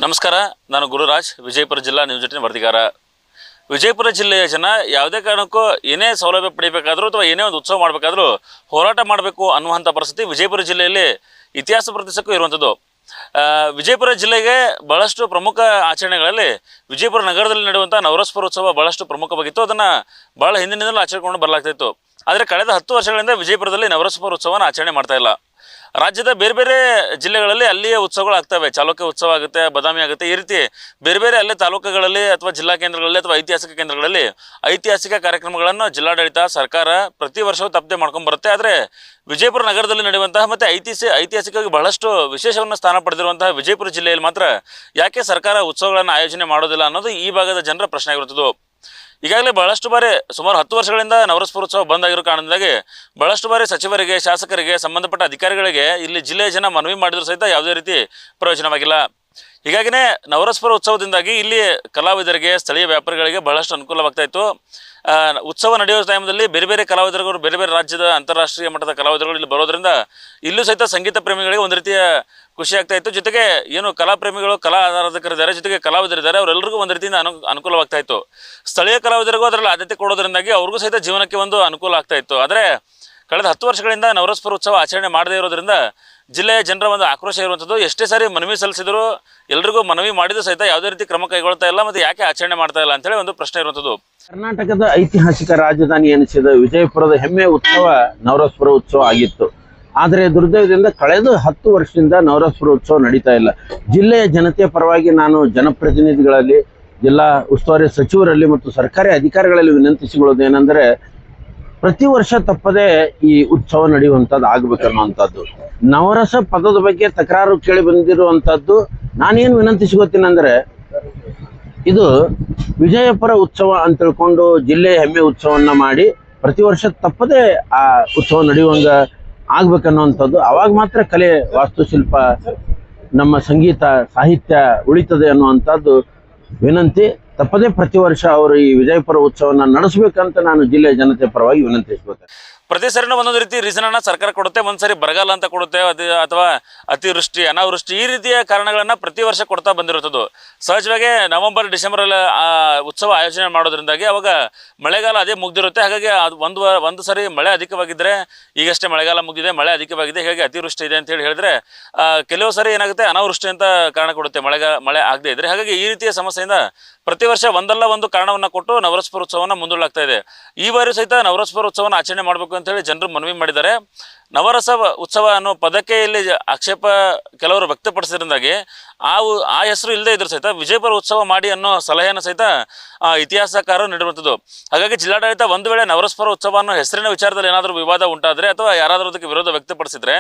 ನಮಸ್ಕಾರ, ನಾನು ಗುರುರಾಜ್, ವಿಜಯಪುರ ಜಿಲ್ಲಾ ನ್ಯೂಸ್ 18 ವರದಿಗಾರ. ವಿಜಯಪುರ ಜಿಲ್ಲೆಯ ಜನ ಯಾವುದೇ ಕಾರಣಕ್ಕೂ ಏನೇ ಸೌಲಭ್ಯ ಪಡೆಯಬೇಕಾದರೂ ಅಥವಾ ಏನೇ ಒಂದು ಉತ್ಸವ ಮಾಡಬೇಕಾದ್ರೂ ಹೋರಾಟ ಮಾಡಬೇಕು ಅನ್ನುವಂಥ ಪರಿಸ್ಥಿತಿ ವಿಜಯಪುರ ಜಿಲ್ಲೆಯಲ್ಲಿ ಇತಿಹಾಸ ಪ್ರತಿಸಕ್ಕೂ ಇರುವಂಥದ್ದು. ವಿಜಯಪುರ ಜಿಲ್ಲೆಗೆ ಬಹಳಷ್ಟು ಪ್ರಮುಖ ಆಚರಣೆಗಳಲ್ಲಿ ವಿಜಯಪುರ ನಗರದಲ್ಲಿ ನಡೆಯುವಂಥ ನವರಸಪುರ ಉತ್ಸವ ಬಹಳಷ್ಟು ಪ್ರಮುಖವಾಗಿತ್ತು. ಅದನ್ನು ಬಹಳ ಹಿಂದಿನಿಂದಲೂ ಆಚರಿಸಿಕೊಂಡು ಬರಲಾಗ್ತಿತ್ತು. ಆದರೆ ಕಳೆದ 10 ವರ್ಷಗಳಿಂದ ವಿಜಯಪುರದಲ್ಲಿ ನವರಸಪುರ ಉತ್ಸವನ ಆಚರಣೆ ಮಾಡ್ತಾ ಇಲ್ಲ. ರಾಜ್ಯದ ಬೇರೆ ಬೇರೆ ಜಿಲ್ಲೆಗಳಲ್ಲಿ ಅಲ್ಲಿಯೇ ಉತ್ಸವಗಳು ಆಗ್ತವೆ. ಚಾಲುಕ್ಯ ಉತ್ಸವ ಆಗುತ್ತೆ, ಬದಾಮಿ ಆಗುತ್ತೆ, ಈ ರೀತಿ ಬೇರೆ ಬೇರೆ ಅಲ್ಲೇ ತಾಲೂಕುಗಳಲ್ಲಿ ಅಥವಾ ಜಿಲ್ಲಾ ಕೇಂದ್ರಗಳಲ್ಲಿ ಅಥವಾ ಐತಿಹಾಸಿಕ ಕೇಂದ್ರಗಳಲ್ಲಿ ಐತಿಹಾಸಿಕ ಕಾರ್ಯಕ್ರಮಗಳನ್ನು ಜಿಲ್ಲಾಡಳಿತ ಸರ್ಕಾರ ಪ್ರತಿ ವರ್ಷವೂ ತಪ್ಪದೆ ಮಾಡ್ಕೊಂಡು ಬರುತ್ತೆ. ಆದರೆ ವಿಜಯಪುರ ನಗರದಲ್ಲಿ ನಡೆಯುವಂತಹ ಮತ್ತು ಐತಿಹಾಸಿಕವಾಗಿ ಬಹಳಷ್ಟು ವಿಶೇಷವನ್ನು ಸ್ಥಾನ ಪಡೆದಿರುವಂತಹ ವಿಜಯಪುರ ಜಿಲ್ಲೆಯಲ್ಲಿ ಮಾತ್ರ ಯಾಕೆ ಸರ್ಕಾರ ಉತ್ಸವಗಳನ್ನು ಆಯೋಜನೆ ಮಾಡೋದಿಲ್ಲ ಅನ್ನೋದು ಈ ಭಾಗದ ಜನರ ಪ್ರಶ್ನೆ ಆಗಿರುತ್ತದೆ. ಈಗಾಗಲೇ ಬಹಳಷ್ಟು ಬಾರಿ ಸುಮಾರು 10 ವರ್ಷಗಳಿಂದ ನವರಸಪುರ ಉತ್ಸವ ಬಂದಾಗಿರೋ ಕಾರಣದಿಂದಾಗಿ ಬಹಳಷ್ಟು ಬಾರಿ ಸಚಿವರಿಗೆ, ಶಾಸಕರಿಗೆ, ಸಂಬಂಧಪಟ್ಟ ಅಧಿಕಾರಿಗಳಿಗೆ ಇಲ್ಲಿ ಜಿಲ್ಲೆಯ ಜನ ಮನವಿ ಮಾಡಿದ್ರು ಸಹಿತ ಯಾವುದೇ ರೀತಿ ಪ್ರಯೋಜನವಾಗಿಲ್ಲ. ಹೀಗಾಗಿನೇ ನವರಸಪುರ ಉತ್ಸವದಿಂದಾಗಿ ಇಲ್ಲಿ ಕಲಾವಿದರಿಗೆ, ಸ್ಥಳೀಯ ವ್ಯಾಪಾರಿಗಳಿಗೆ ಬಹಳಷ್ಟು ಅನುಕೂಲವಾಗ್ತಾ ಇತ್ತು. ಉತ್ಸವ ನಡೆಯೋ ಟೈಮಲ್ಲಿ ಬೇರೆ ಬೇರೆ ಕಲಾವಿದರುಗಳು, ಬೇರೆ ಬೇರೆ ರಾಜ್ಯದ ಅಂತಾರಾಷ್ಟ್ರೀಯ ಮಟ್ಟದ ಕಲಾವಿದರುಗಳು ಇಲ್ಲಿ ಬರೋದ್ರಿಂದ ಇಲ್ಲೂ ಸಹಿತ ಸಂಗೀತ ಪ್ರೇಮಿಗಳಿಗೆ ಒಂದು ರೀತಿಯ ಖುಷಿ ಆಗ್ತಾ ಇತ್ತು. ಜೊತೆಗೆ ಏನು ಕಲಾ ಪ್ರೇಮಿಗಳು, ಕಲಾ ಆರಾಧಕರಿದ್ದಾರೆ, ಜೊತೆಗೆ ಕಲಾವಿದರಿದ್ದಾರೆ, ಅವರೆಲ್ಲರಿಗೂ ಒಂದು ರೀತಿಯಿಂದ ಅನುಕೂಲವಾಗ್ತಾ ಇತ್ತು. ಸ್ಥಳೀಯ ಕಲಾವಿದರಿಗೂ ಅದರಲ್ಲಿ ಆದ್ಯತೆ ಕೊಡೋದ್ರಿಂದಾಗಿ ಅವ್ರಿಗೂ ಸಹಿತ ಜೀವನಕ್ಕೆ ಒಂದು ಅನುಕೂಲ ಆಗ್ತಾ ಇತ್ತು. ಆದರೆ ಕಳೆದ 10 ವರ್ಷಗಳಿಂದ ನವರಸಪುರ ಉತ್ಸವ ಆಚರಣೆ ಮಾಡದೇ ಇರೋದ್ರಿಂದ ಜಿಲ್ಲೆಯ ಜನರ ಒಂದು ಆಕ್ರೋಶ ಇರುವಂಥದ್ದು. ಎಷ್ಟೇ ಸಾರಿ ಮನವಿ ಸಲ್ಲಿಸಿದ್ರು, ಎಲ್ರಿಗೂ ಮನವಿ ಮಾಡಿದ್ರು ಸಹಿತ ಯಾವುದೇ ರೀತಿ ಕ್ರಮ ಕೈಗೊಳ್ತಾ ಇಲ್ಲ, ಮತ್ತು ಯಾಕೆ ಆಚರಣೆ ಮಾಡ್ತಾ ಇಲ್ಲ ಅಂತೇಳಿ ಒಂದು ಪ್ರಶ್ನೆ ಇರುವಂಥದ್ದು. ಕರ್ನಾಟಕದ ಐತಿಹಾಸಿಕ ರಾಜಧಾನಿ ಎನಿಸಿದ ವಿಜಯಪುರದ ಹೆಮ್ಮೆ ಉತ್ಸವ ನವರಸಪುರ ಉತ್ಸವ ಆಗಿತ್ತು. ಆದರೆ ದುರ್ದೈವದಿಂದ ಕಳೆದ 10 ವರ್ಷದಿಂದ ನವರಸಪುರ ಉತ್ಸವ ನಡೀತಾ ಇಲ್ಲ. ಜಿಲ್ಲೆಯ ಜನತೆಯ ಪರವಾಗಿ ನಾನು ಜನಪ್ರತಿನಿಧಿಗಳಲ್ಲಿ, ಜಿಲ್ಲಾ ಉಸ್ತುವಾರಿ ಸಚಿವರಲ್ಲಿ ಮತ್ತು ಸರ್ಕಾರಿ ಅಧಿಕಾರಿಗಳಲ್ಲಿ ವಿನಂತಿಸಿಕೊಳ್ಳೋದು ಏನಂದರೆ, ಪ್ರತಿ ವರ್ಷ ತಪ್ಪದೆ ಈ ಉತ್ಸವ ನಡೆಯುವಂಥದ್ದು ಆಗ್ಬೇಕನ್ನುವಂಥದ್ದು. ನವರಸ ಪದದ ಬಗ್ಗೆ ತಕರಾರು ಕೇಳಿ ಬಂದಿರುವಂಥದ್ದು. ನಾನೇನು ವಿನಂತಿಸಿಕೊತೀನಿ ಅಂದರೆ, ಇದು ವಿಜಯಪುರ ಉತ್ಸವ ಅಂತ ತಿಳ್ಕೊಂಡು ಜಿಲ್ಲೆಯ ಹೆಮ್ಮೆ ಉತ್ಸವವನ್ನು ಮಾಡಿ ಪ್ರತಿ ವರ್ಷ ತಪ್ಪದೆ ಆ ಉತ್ಸವ ನಡೆಯುವಂಗ ಆಗ್ಬೇಕನ್ನುವಂಥದ್ದು. ಅವಾಗ ಮಾತ್ರ ಕಲೆ, ವಾಸ್ತುಶಿಲ್ಪ, ನಮ್ಮ ಸಂಗೀತ, ಸಾಹಿತ್ಯ ಉಳಿತದೆ ಅನ್ನುವಂಥದ್ದು ವಿನಂತಿ. ತಪ್ಪದೇ ಪ್ರತಿ ವರ್ಷ ಅವರು ಈ ವಿಜಯಪುರ ಉತ್ಸವನ ನಡೆಸಬೇಕಂತ ನಾನು ಜಿಲ್ಲೆಯ ಜನತೆ ಪರವಾಗಿ ವಿನಂತಿಸ್ಬೇಕು. ಪ್ರತಿ ಸರಿನೂ ಒಂದೊಂದು ರೀತಿ ರೀಸನನ್ನು ಸರ್ಕಾರ ಕೊಡುತ್ತೆ. ಒಂದ್ಸರಿ ಬರಗಾಲ ಅಂತ ಕೊಡುತ್ತೆ, ಅಥವಾ ಅತಿವೃಷ್ಟಿ, ಅನಾವೃಷ್ಟಿ, ಈ ರೀತಿಯ ಕಾರಣಗಳನ್ನು ಪ್ರತಿ ವರ್ಷ ಕೊಡ್ತಾ ಬಂದಿರುತ್ತದೆ. ಸಹಜವಾಗಿ ನವೆಂಬರ್, ಡಿಸೆಂಬರಲ್ಲಿ ಉತ್ಸವ ಆಯೋಜನೆ ಮಾಡೋದ್ರಿಂದಾಗಿ ಅವಾಗ ಮಳೆಗಾಲ ಅದೇ ಮುಗ್ದಿರುತ್ತೆ. ಹಾಗಾಗಿ ಅದು ಒಂದು ಸರಿ ಮಳೆ ಅಧಿಕವಾಗಿದ್ದರೆ, ಈಗಷ್ಟೇ ಮಳೆಗಾಲ ಮುಗಿದಿದೆ, ಮಳೆ ಅಧಿಕವಾಗಿದೆ, ಹೀಗಾಗಿ ಅತಿವೃಷ್ಟಿ ಇದೆ ಅಂತ ಹೇಳಿದ್ರೆ ಕೆಲವು ಸರಿ ಏನಾಗುತ್ತೆ, ಅನಾವೃಷ್ಟಿ ಅಂತ ಕಾರಣ ಕೊಡುತ್ತೆ, ಮಳೆ ಆಗದೆ ಇದ್ರೆ. ಹಾಗಾಗಿ ಈ ರೀತಿಯ ಸಮಸ್ಯೆಯಿಂದ ಪ್ರತಿ ವರ್ಷ ಒಂದಲ್ಲ ಒಂದು ಕಾರಣವನ್ನು ಕೊಟ್ಟು ನವರಸಪುರ ಉತ್ಸವನ ಮುಂದೂಡಲಾಗ್ತಾ ಇದೆ. ಈ ಬಾರಿ ಸಹಿತ ನವರಸಪುರ ಉತ್ಸವನ ಆಚರಣೆ ಮಾಡಬೇಕು ಅಂತೇಳಿ ಜನರು ಮನವಿ ಮಾಡಿದ್ದಾರೆ. ನವರಸ ಉತ್ಸವ ಅನ್ನೋ ಪದಕ್ಕೆ ಇಲ್ಲಿ ಆಕ್ಷೇಪ ಕೆಲವರು ವ್ಯಕ್ತಪಡಿಸಿದ್ರಿಂದಾಗಿ ಆ ಹೆಸರು ಇಲ್ಲದೆ ಇದ್ರು ಸಹಿತ ವಿಜಯಪುರ ಉತ್ಸವ ಮಾಡಿ ಅನ್ನೋ ಸಲಹೆಯನ್ನು ಸಹಿತ ಇತಿಹಾಸಕಾರರು ನೀಡಿರುವಂಥದ್ದು. ಹಾಗಾಗಿ ಜಿಲ್ಲಾಡಳಿತ ಒಂದು ವೇಳೆ ನವರಸಪುರ ಉತ್ಸವ ಅನ್ನೋ ಹೆಸರಿನ ವಿಚಾರದಲ್ಲಿ ಏನಾದರೂ ವಿವಾದ ಉಂಟಾದರೆ ಅಥವಾ ಯಾರಾದರೂ ಅದಕ್ಕೆ ವಿರೋಧ ವ್ಯಕ್ತಪಡಿಸಿದ್ರೆ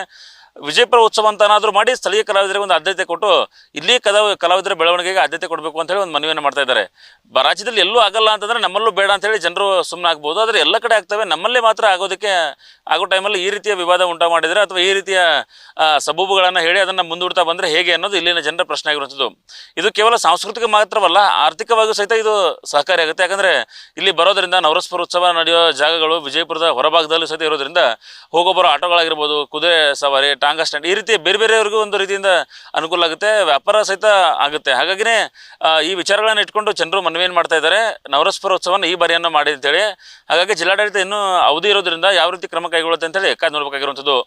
ವಿಜಯಪುರ ಉತ್ಸವ ಅಂತನಾದರೂ ಮಾಡಿ ಸ್ಥಳೀಯ ಕಲಾವಿದರಿಗೆ ಒಂದು ಆದ್ಯತೆ ಕೊಟ್ಟು ಇಲ್ಲಿ ಕಲಾವಿದರ ಬೆಳವಣಿಗೆಗೆ ಆದ್ಯತೆ ಕೊಡಬೇಕು ಅಂತ ಹೇಳಿ ಒಂದು ಮನವಿಯನ್ನು ಮಾಡ್ತಾ ಇದ್ದಾರೆ. ರಾಜ್ಯದಲ್ಲಿ ಎಲ್ಲೂ ಆಗಲ್ಲ ಅಂತಂದರೆ ನಮ್ಮಲ್ಲೂ ಬೇಡ ಅಂತೇಳಿ ಜನರು ಸುಮ್ಮನೆ ಆಗ್ಬೋದು. ಆದರೆ ಎಲ್ಲ ಕಡೆ ಆಗ್ತವೆ, ನಮ್ಮಲ್ಲೇ ಮಾತ್ರ ಆಗೋ ಟೈಮಲ್ಲಿ ಈ ರೀತಿಯ ವಿವಾದ ಉಂಟು ಮಾಡಿದರೆ ಅಥವಾ ಈ ರೀತಿಯ ಸಬೂಬುಗಳನ್ನು ಹೇಳಿ ಅದನ್ನು ಮುಂದೂಡ್ತಾ ಬಂದರೆ ಹೇಗೆ ಅನ್ನೋದು ಇಲ್ಲಿನ ಜನರ ಪ್ರಶ್ನೆ ಆಗಿರುವಂಥದ್ದು. ಇದು ಕೇವಲ ಸಾಂಸ್ಕೃತಿಕ ಮಾತ್ರವಲ್ಲ, ಆರ್ಥಿಕವಾಗಿಯೂ ಸಹಿತ ಇದು ಸಹಕಾರಿಯಾಗುತ್ತೆ. ಯಾಕಂದರೆ ಇಲ್ಲಿ ಬರೋದರಿಂದ ನವರಸಪುರ ಉತ್ಸವ ನಡೆಯೋ ಜಾಗಗಳು ವಿಜಯಪುರದ ಹೊರಭಾಗದಲ್ಲೂ ಸಹಿತ ಇರೋದ್ರಿಂದ ಹೋಗೋಬರೋ ಆಟೋಗಳಾಗಿರ್ಬೋದು, ಕುದುರೆ ಸವಾರಿ, ಟಾಂಗಾ ಸ್ಟ್ಯಾಂಡ್, ಈ ರೀತಿ ಬೇರೆ ಬೇರೆಯವ್ರಿಗೂ ಒಂದು ರೀತಿಯಿಂದ ಅನುಕೂಲ ಆಗುತ್ತೆ, ವ್ಯಾಪಾರ ಸಹಿತ ಆಗುತ್ತೆ. ಹಾಗಾಗಿನೇ ಈ ವಿಚಾರಗಳನ್ನು ಇಟ್ಕೊಂಡು ಜನರು ಮನವಿಯನ್ನು ಮಾಡ್ತಾ ಇದ್ದಾರೆ, ನವರಸಪುರ ಉತ್ಸವನ ಈ ಬಾರಿಯನ್ನು ಮಾಡಿ ಅಂತೇಳಿ. ಹಾಗಾಗಿ ಜಿಲ್ಲಾಡಳಿತ ಇನ್ನೂ ಅವಧಿ ಇರೋದ್ರಿಂದ ಯಾವ ರೀತಿ ಕ್ರಮ ಕೈಗೊಳ್ಳುತ್ತೆ ಅಂತೇಳಿ ಕಾದು ನೋಡಬೇಕಾಗಿರುವಂಥದ್ದು.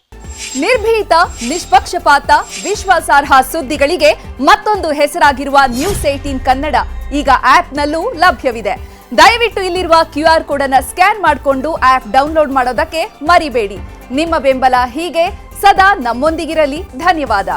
ನಿರ್ಭೀತ, ನಿಷ್ಪಕ್ಷಪಾತ, ವಿಶ್ವಾಸಾರ್ಹ ಸುದ್ದಿಗಳಿಗೆ ಮತ್ತೊಂದು ಹೆಸರಾಗಿರುವ ನ್ಯೂಸ್ 18 ಕನ್ನಡ ಈಗ ಆಪ್ನಲ್ಲೂ ಲಭ್ಯವಿದೆ. ದಯವಿಟ್ಟು ಇಲ್ಲಿರುವ QR ಕೋಡ್ ಅನ್ನು ಸ್ಕ್ಯಾನ್ ಮಾಡಿಕೊಂಡು ಆಪ್ ಡೌನ್ಲೋಡ್ ಮಾಡೋದಕ್ಕೆ ಮರಿಬೇಡಿ. ನಿಮ್ಮ ಬೆಂಬಲ ಹೀಗೆ ಸದಾ ನಮ್ಮೊಂದಿಗಿರಲಿ. ಧನ್ಯವಾದ.